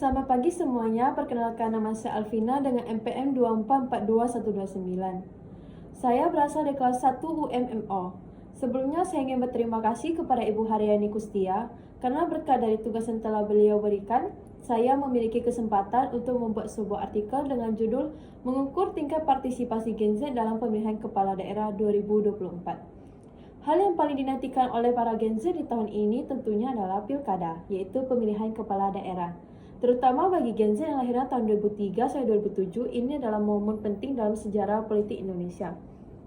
Selamat pagi semuanya, perkenalkan nama saya Alvina dengan NPM 2442129. Saya berasal dari kelas 1 UMMO. Sebelumnya saya ingin berterima kasih kepada Ibu Haryani Kustia karena berkat dari tugas yang telah beliau berikan, saya memiliki kesempatan untuk membuat sebuah artikel dengan judul Mengukur Tingkat Partisipasi Gen Z dalam Pemilihan Kepala Daerah 2024. Hal yang paling dinantikan oleh para Gen Z di tahun ini tentunya adalah pilkada, yaitu pemilihan kepala daerah. Terutama bagi Gen Z yang lahirnya tahun 2003 sampai 2007, ini adalah momen penting dalam sejarah politik Indonesia.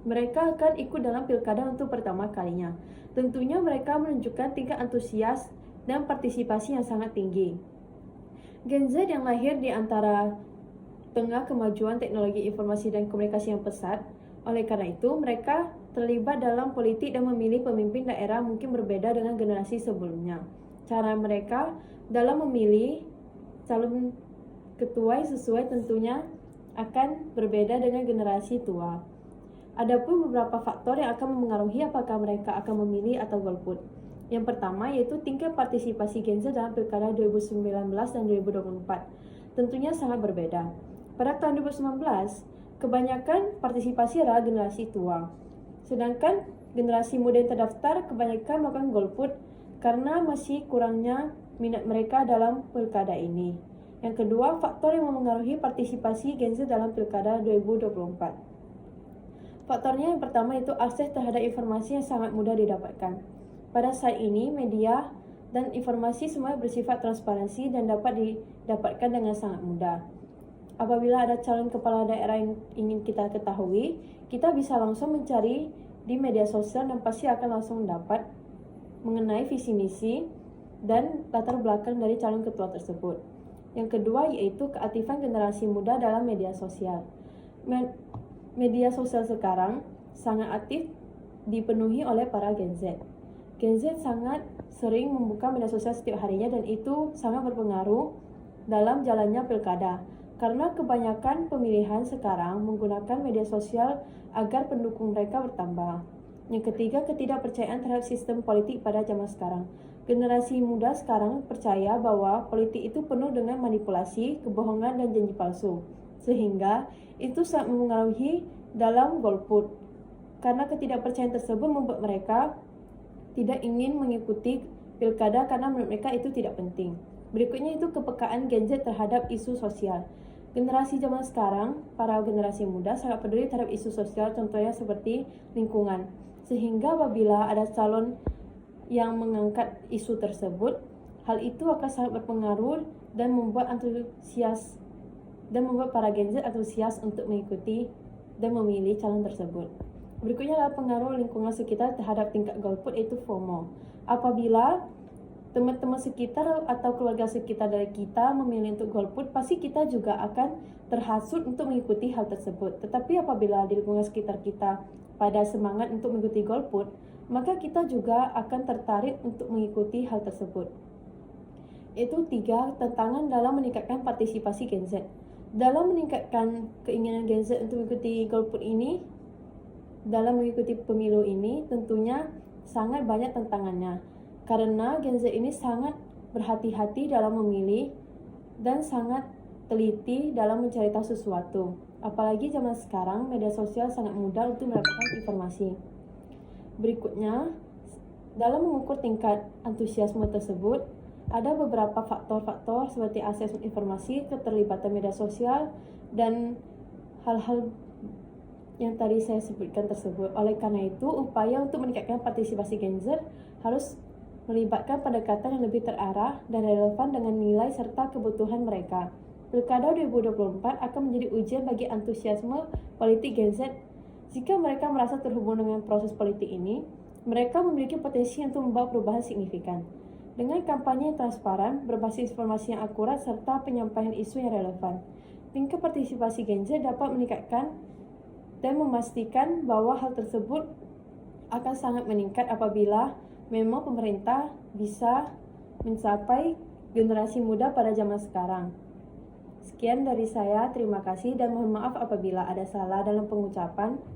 Mereka akan ikut dalam pilkada untuk pertama kalinya. Tentunya mereka menunjukkan tingkat antusias dan partisipasi yang sangat tinggi. Gen Z yang lahir di antara tengah kemajuan teknologi informasi dan komunikasi yang pesat. Oleh karena itu, mereka terlibat dalam politik dan memilih pemimpin daerah mungkin berbeda dengan generasi sebelumnya. Cara mereka dalam memilih calon ketua sesuai tentunya akan berbeda dengan generasi tua. Adapun beberapa faktor yang akan mempengaruhi apakah mereka akan memilih atau golput. Yang pertama yaitu tingkat partisipasi Gen Z dalam pilkada 2019 dan 2024. Tentunya sangat berbeda. Pada tahun 2019, kebanyakan partisipasi adalah generasi tua. Sedangkan generasi muda yang terdaftar kebanyakan melakukan golput karena masih kurangnya minat mereka dalam pilkada ini. Yang kedua, faktor yang mempengaruhi partisipasi Gen Z dalam pilkada 2024. Faktornya yang pertama itu akses terhadap informasi yang sangat mudah didapatkan. Pada saat ini, media dan informasi semua bersifat transparansi dan dapat didapatkan dengan sangat mudah. Apabila ada calon kepala daerah yang ingin kita ketahui, kita bisa langsung mencari di media sosial dan pasti akan langsung dapat mengenai visi misi dan latar belakang dari calon ketua tersebut. Yang kedua yaitu keaktifan generasi muda dalam media sosial. Media sosial sekarang sangat aktif dipenuhi oleh para Gen Z. Gen Z sangat sering membuka media sosial setiap harinya dan itu sangat berpengaruh dalam jalannya pilkada. Karena kebanyakan pemilihan sekarang menggunakan media sosial agar pendukung mereka bertambah. Yang ketiga, ketidakpercayaan terhadap sistem politik pada zaman sekarang. Generasi muda sekarang percaya bahwa politik itu penuh dengan manipulasi, kebohongan, dan janji palsu. Sehingga itu sangat mempengaruhi dalam golput. Karena ketidakpercayaan tersebut membuat mereka tidak ingin mengikuti pilkada karena menurut mereka itu tidak penting. Berikutnya itu kepekaan Gen Z terhadap isu sosial. Generasi zaman sekarang, para generasi muda sangat peduli terhadap isu sosial, contohnya seperti lingkungan. Sehingga apabila ada calon yang mengangkat isu tersebut, hal itu akan sangat berpengaruh dan membuat para Gen Z antusias untuk mengikuti dan memilih calon tersebut. Berikutnya adalah pengaruh lingkungan sekitar terhadap tingkat golput, yaitu FOMO. Apabila teman-teman sekitar atau keluarga sekitar dari kita memilih untuk golput, pasti kita juga akan terhasut untuk mengikuti hal tersebut. Tetapi apabila di lingkungan sekitar kita pada semangat untuk mengikuti golput, maka kita juga akan tertarik untuk mengikuti hal tersebut. Itu 3 tantangan dalam meningkatkan partisipasi Gen Z. Dalam meningkatkan keinginan Gen Z untuk mengikuti golput ini, dalam mengikuti pemilu ini tentunya sangat banyak tantangannya. Karena Gen Z ini sangat berhati-hati dalam memilih dan sangat teliti dalam mencari tahu sesuatu. Apalagi zaman sekarang media sosial sangat mudah untuk mendapatkan informasi. Berikutnya, dalam mengukur tingkat antusiasme tersebut, ada beberapa faktor-faktor seperti akses informasi, keterlibatan media sosial, dan hal-hal yang tadi saya sebutkan tersebut. Oleh karena itu, upaya untuk meningkatkan partisipasi Gen Z harus melibatkan pendekatan yang lebih terarah dan relevan dengan nilai serta kebutuhan mereka. Pilkada 2024 akan menjadi ujian bagi antusiasme politik Gen Z. Jika mereka merasa terhubung dengan proses politik ini, mereka memiliki potensi untuk membawa perubahan signifikan. Dengan kampanye yang transparan, berbasis informasi yang akurat, serta penyampaian isu yang relevan, tingkat partisipasi Gen Z dapat meningkatkan dan memastikan bahwa hal tersebut akan sangat meningkat apabila memang pemerintah bisa mencapai generasi muda pada zaman sekarang. Sekian dari saya, terima kasih dan mohon maaf apabila ada salah dalam pengucapan.